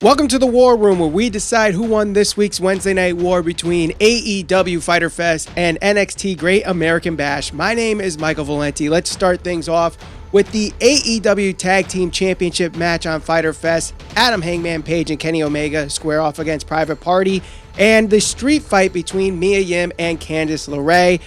Welcome to the War Room, where we decide who won this week's Wednesday Night War between AEW Fyter Fest and NXT Great American Bash. My name is Michael Valenti. Let's start things off with the AEW Tag Team Championship match on Fyter Fest. Adam Hangman Page and Kenny Omega square off against Private Party, and the street fight between Mia Yim and Candice LeRae.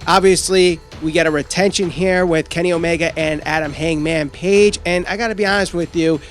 Obviously, we get a retention here with Kenny Omega and Adam Hangman Page, and I gotta be honest with you,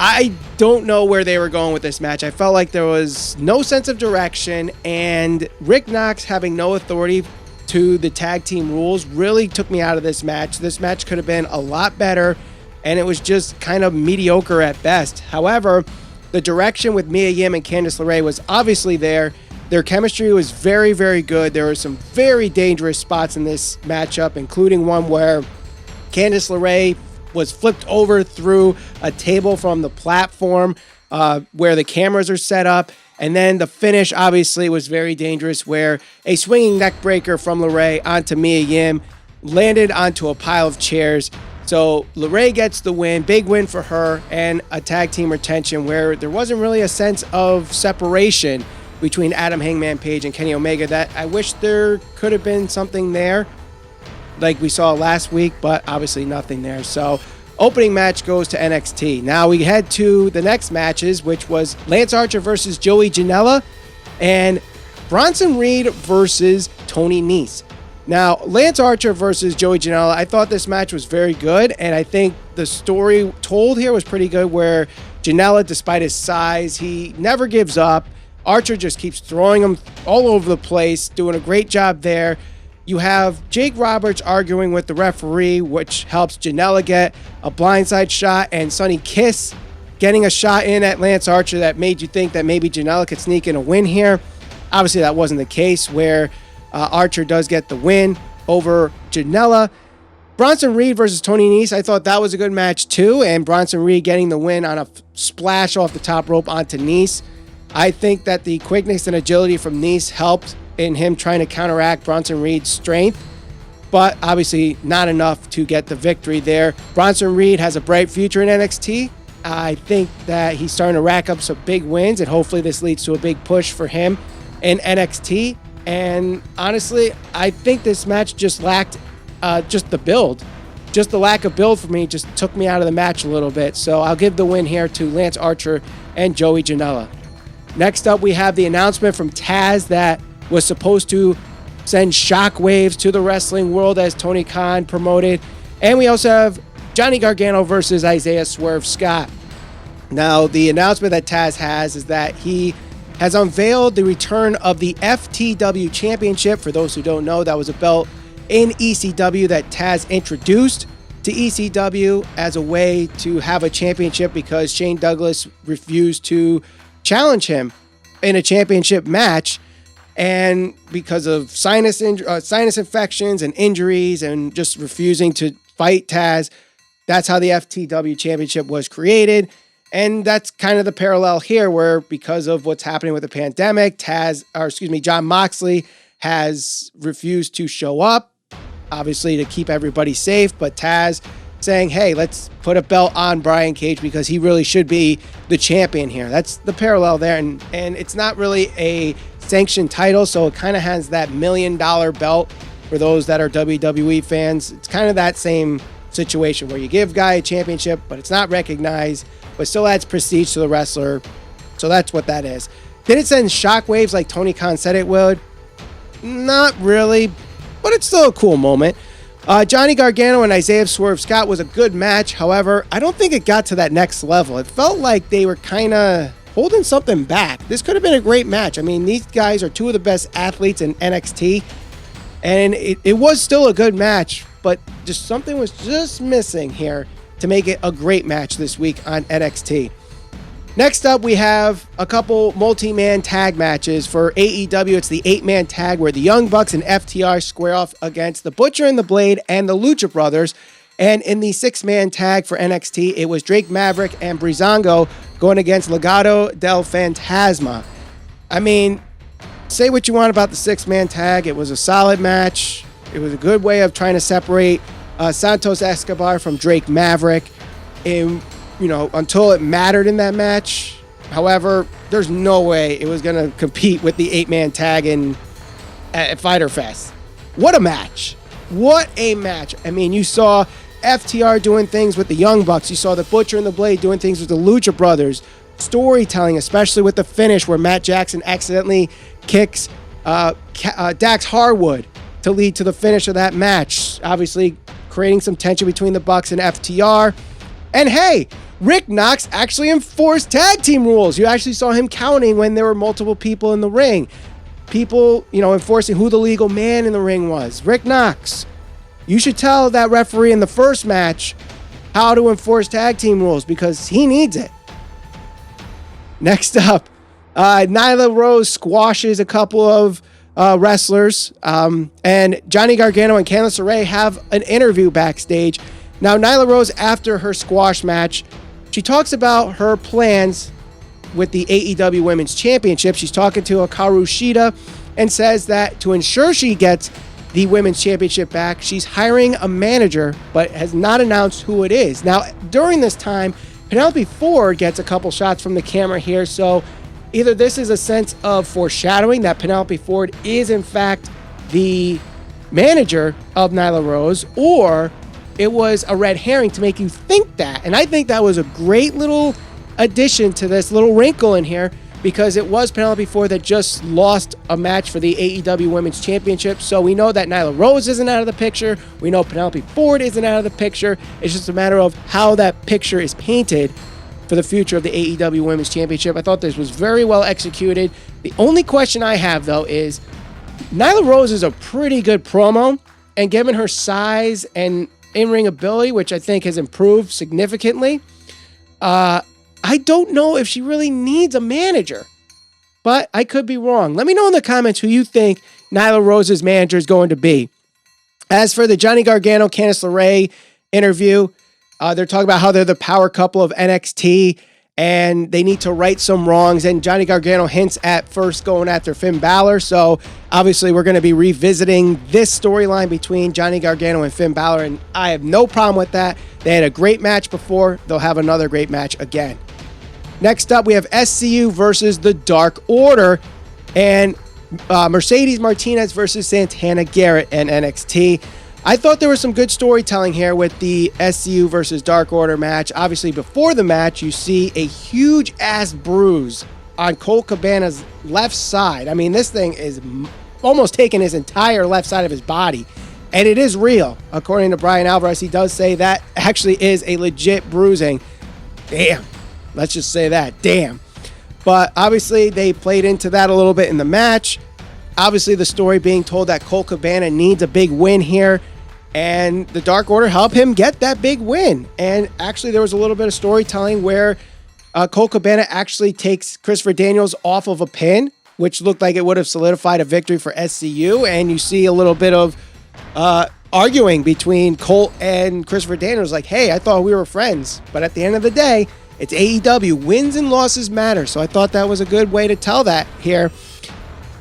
I don't know where they were going with this match. I felt like there was no sense of direction, and Rick Knox having no authority to the tag team rules really took me out of this match. This match could have been a lot better, and it was just kind of mediocre at best. However, the direction with Mia Yim and Candice LeRae was obviously there. Their chemistry was very, very good. There were some very dangerous spots in this matchup, including one where Candice LeRae was flipped over through a table from the platform where the cameras are set up. And then the finish obviously was very dangerous, where a swinging neck breaker from LeRae onto Mia Yim landed onto a pile of chairs. So LeRae gets the win, big win for her, and a tag team retention where there wasn't really a sense of separation between Adam Hangman Page and Kenny Omega. That I wish there could have been something there like we saw last week, but obviously nothing there. So opening match goes to NXT. Now we head to the next matches, which was Lance Archer versus Joey Janela and Bronson Reed versus Tony Nese. Now, Lance Archer versus Joey Janela, I thought this match was very good, and I think the story told here was pretty good, where Janela, despite his size, he never gives up. Archer just keeps throwing him all over the place, doing a great job there. You have Jake Roberts arguing with the referee, which helps Janela get a blindside shot, and Sonny Kiss getting a shot in at Lance Archer that made you think that maybe Janela could sneak in a win here. Obviously, that wasn't the case, where Archer does get the win over Janela. Bronson Reed versus Tony Nese, I thought that was a good match too, and Bronson Reed getting the win on a splash off the top rope onto Nese. I think that the quickness and agility from Nese helped in him trying to counteract Bronson Reed's strength, but obviously not enough to get the victory there. Bronson Reed has a bright future in NXT. I think that he's starting to rack up some big wins, and hopefully this leads to a big push for him in NXT. And honestly, I think this match just lacked just the build. Just the lack of build for me just took me out of the match a little bit. So I'll give the win here to Lance Archer and Joey Janela. Next up, we have the announcement from Taz that was supposed to send shockwaves to the wrestling world, as Tony Khan promoted. And we also have Johnny Gargano versus Isaiah Swerve Scott. Now, the announcement that Taz has is that he has unveiled the return of the FTW Championship. For those who don't know, that was a belt in ECW that Taz introduced to ECW as a way to have a championship, because Shane Douglas refused to challenge him in a championship match. And because of sinus infections and injuries and just refusing to fight Taz, that's how the FTW Championship was created. And that's kind of the parallel here, where because of what's happening with the pandemic, Jon Moxley has refused to show up, obviously to keep everybody safe. But Taz saying, hey, let's put a belt on Brian Cage because he really should be the champion here. That's the parallel there. And it's not really a sanctioned title, so it kind of has that $1 million belt for those that are WWE fans. It's kind of that same situation where you give guy a championship, but it's not recognized, but still adds prestige to the wrestler. So that's what that is. Did it send shockwaves like Tony Khan said it would? Not really, but it's still a cool moment. Johnny Gargano and Isaiah Swerve Scott was a good match. However, I don't think it got to that next level. It felt like they were kind of holding something back. This could have been a great match. I mean, these guys are two of the best athletes in NXT, and it was still a good match, but just something was just missing here to make it a great match this week on NXT. Next up, we have a couple multi-man tag matches for AEW. It's the 8-man tag where the Young Bucks and FTR square off against the Butcher and the Blade and the Lucha Brothers. And in the 6-man tag for NXT, it was Drake Maverick and Breezango going against Legado del Fantasma. I mean, say what you want about the 6-man tag. It was a solid match. It was a good way of trying to separate Santos Escobar from Drake Maverick. Until it mattered in that match, However, there's no way it was going to compete with the 8-man tag at Fyter Fest. What a match. What a match. I mean, you saw FTR doing things with the Young Bucks. You saw the Butcher and the Blade doing things with the Lucha Brothers. Storytelling, especially with the finish where Matt Jackson accidentally kicks Dax Harwood to lead to the finish of that match. Obviously, creating some tension between the Bucks and FTR. And hey, Rick Knox actually enforced tag team rules. You actually saw him counting when there were multiple people in the ring. People, enforcing who the legal man in the ring was. Rick Knox. You should tell that referee in the first match how to enforce tag team rules because he needs it. Next up, Nyla Rose squashes a couple of wrestlers. And Johnny Gargano and Candice LeRae have an interview backstage. Now, Nyla Rose, after her squash match, she talks about her plans with the AEW Women's Championship. She's talking to Hikaru Shida and says that to ensure she gets the Women's Championship back, she's hiring a manager, but has not announced who it is. Now, during this time, Penelope Ford gets a couple shots from the camera here, so either this is a sense of foreshadowing that Penelope Ford is, in fact, the manager of Nyla Rose, or it was a red herring to make you think that. And I think that was a great little addition to this little wrinkle in here because it was Penelope Ford that just lost a match for the AEW Women's Championship. So we know that Nyla Rose isn't out of the picture. We know Penelope Ford isn't out of the picture. It's just a matter of how that picture is painted for the future of the AEW Women's Championship. I thought this was very well executed. The only question I have, though, is Nyla Rose is a pretty good promo, and given her size and in-ring ability, which I think has improved significantly, I don't know if she really needs a manager, but I could be wrong. Let me know in the comments who you think Nyla Rose's manager is going to be. As for the Johnny Gargano, Candice LeRae interview, they're talking about how they're the power couple of NXT and they need to right some wrongs. And Johnny Gargano hints at first going after Finn Balor. So obviously we're going to be revisiting this storyline between Johnny Gargano and Finn Balor. And I have no problem with that. They had a great match before. They'll have another great match again. Next up, we have SCU versus the Dark Order. And Mercedes Martinez versus Santana Garrett and NXT. I thought there was some good storytelling here with the SCU versus Dark Order match. Obviously, before the match, you see a huge ass bruise on Colt Cabana's left side. I mean, this thing is almost taking his entire left side of his body. And it is real. According to Brian Alvarez, he does say that actually is a legit bruising. Damn. Let's just say that. Damn. But obviously, they played into that a little bit in the match. Obviously, the story being told that Colt Cabana needs a big win here, and the Dark Order help him get that big win. And actually, there was a little bit of storytelling where Colt Cabana actually takes Christopher Daniels off of a pin, which looked like it would have solidified a victory for SCU. And you see a little bit of arguing between Colt and Christopher Daniels, like, hey, I thought we were friends. But at the end of the day, it's AEW. Wins and losses matter. So I thought that was a good way to tell that here.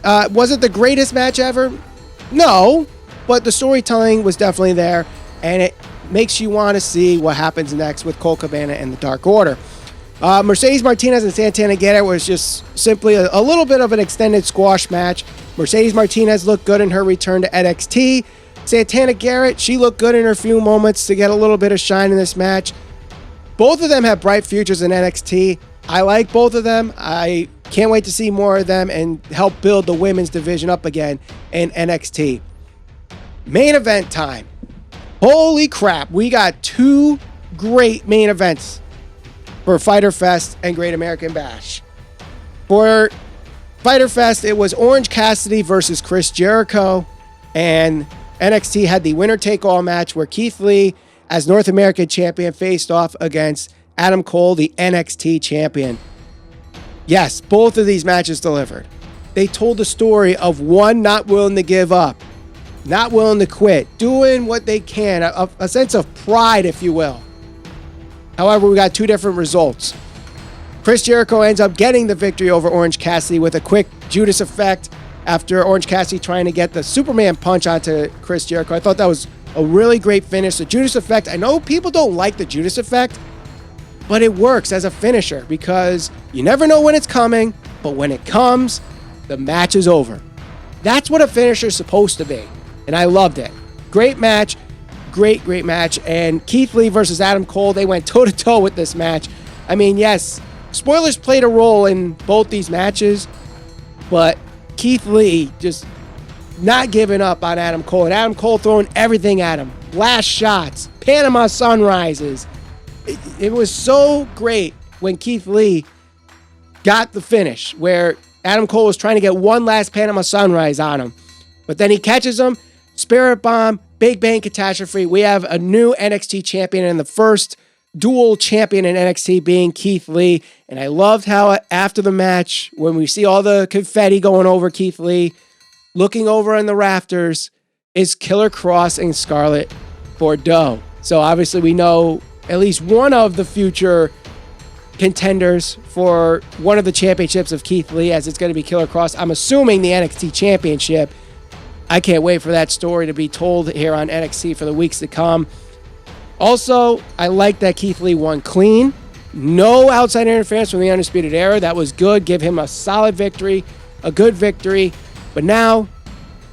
Was it the greatest match ever? No, but the storytelling was definitely there, and it makes you want to see what happens next with Colt Cabana and the Dark Order. Mercedes Martinez and Santana Garrett was just simply a little bit of an extended squash match. Mercedes Martinez looked good in her return to NXT. Santana Garrett, she looked good in her few moments to get a little bit of shine in this match. Both of them have bright futures in NXT. I like both of them. I can't wait to see more of them and help build the women's division up again in NXT. Main event time. Holy crap. We got two great main events for Fyter Fest and Great American Bash. For Fyter Fest, it was Orange Cassidy versus Chris Jericho. And NXT had the winner-take-all match where Keith Lee, as North American champion, faced off against Adam Cole, the NXT champion. Yes, both of these matches delivered. They told the story of one not willing to give up, not willing to quit, doing what they can, a sense of pride, if you will. However, we got two different results. Chris Jericho ends up getting the victory over Orange Cassidy with a quick Judas effect after Orange Cassidy trying to get the Superman punch onto Chris Jericho. I thought that was a really great finish. The Judas effect, I know people don't like the Judas effect, but it works as a finisher because you never know when it's coming, but when it comes, the match is over. That's what a finisher is supposed to be, and I loved it. Great match, great match, and Keith Lee versus Adam Cole, they went toe-to-toe with this match. I mean, yes, spoilers played a role in both these matches, but Keith Lee just not giving up on Adam Cole, and Adam Cole throwing everything at him. Blast shots, Panama Sunrises. It was so great when Keith Lee got the finish, where Adam Cole was trying to get one last Panama Sunrise on him. But then he catches him, Spirit Bomb, Big Bang Catastrophe. We have a new NXT champion and the first dual champion in NXT being Keith Lee. And I loved how after the match, when we see all the confetti going over Keith Lee, looking over in the rafters is Killer Kross and Scarlett Bordeaux. So obviously we know at least one of the future contenders for one of the championships of Keith Lee, as it's going to be Killer Kross. I'm assuming the NXT championship. I can't wait for that story to be told here on NXT for the weeks to come. Also, I like that Keith Lee won clean. No outside interference from the Undisputed Era. That was good. Give him a solid victory, a good victory. But now,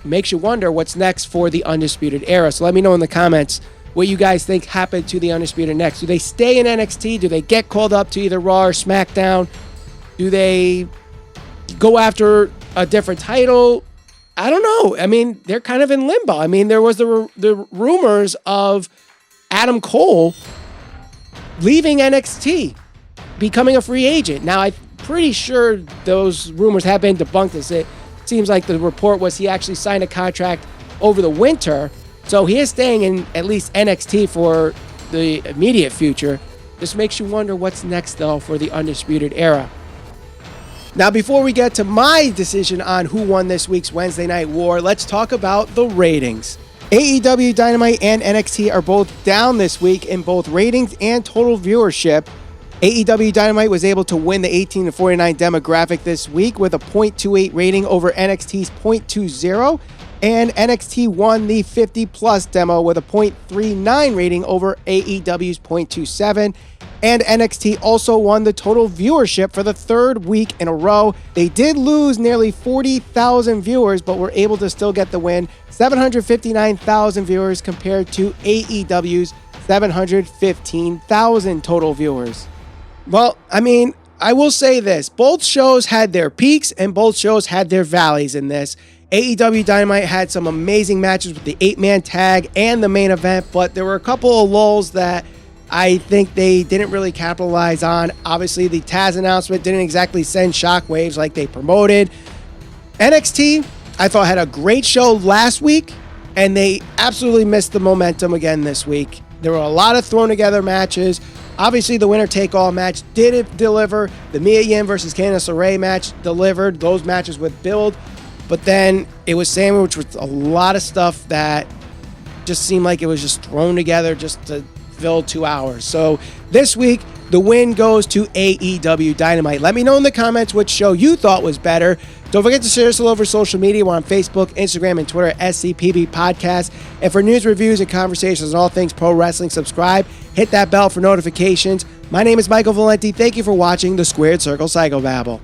it makes you wonder what's next for the Undisputed Era. So let me know in the comments what you guys think happened to the Undisputed next. Do they stay in NXT? Do they get called up to either Raw or SmackDown? Do they go after a different title? I don't know. I mean, they're kind of in limbo. I mean, there was the rumors of Adam Cole leaving NXT, becoming a free agent. Now, I'm pretty sure those rumors have been debunked. It seems like the report was he actually signed a contract over the winter. So he is staying in at least NXT for the immediate future. This makes you wonder what's next, though, for the Undisputed Era. Now, before we get to my decision on who won this week's Wednesday Night War, let's talk about the ratings. AEW Dynamite and NXT are both down this week in both ratings and total viewership. AEW Dynamite was able to win the 18 to 49 demographic this week with a .28 rating over NXT's .20, and NXT won the 50-plus demo with a .39 rating over AEW's .27, and NXT also won the total viewership for the third week in a row. They did lose nearly 40,000 viewers, but were able to still get the win. 759,000 viewers compared to AEW's 715,000 total viewers. Well, I mean, I will say this. Both shows had their peaks and both shows had their valleys in this. AEW Dynamite had some amazing matches with the 8-man tag and the main event, but there were a couple of lulls that I think they didn't really capitalize on. Obviously, the Taz announcement didn't exactly send shockwaves like they promoted. NXT, I thought, had a great show last week, and they absolutely missed the momentum again this week. There were a lot of thrown together matches. Obviously, the winner-take-all match did deliver. The Mia Yim versus Candice LeRae match delivered. Those matches with build. But then it was sandwiched with a lot of stuff that just seemed like it was just thrown together just to fill 2 hours. So this week, the win goes to AEW Dynamite. Let me know in the comments which show you thought was better. Don't forget to share us all over social media. We're on Facebook, Instagram, and Twitter at SCPB Podcast. And for news, reviews, and conversations on all things pro wrestling, subscribe. Hit that bell for notifications. My name is Michael Valenti. Thank you for watching the Squared Circle Psychobabble.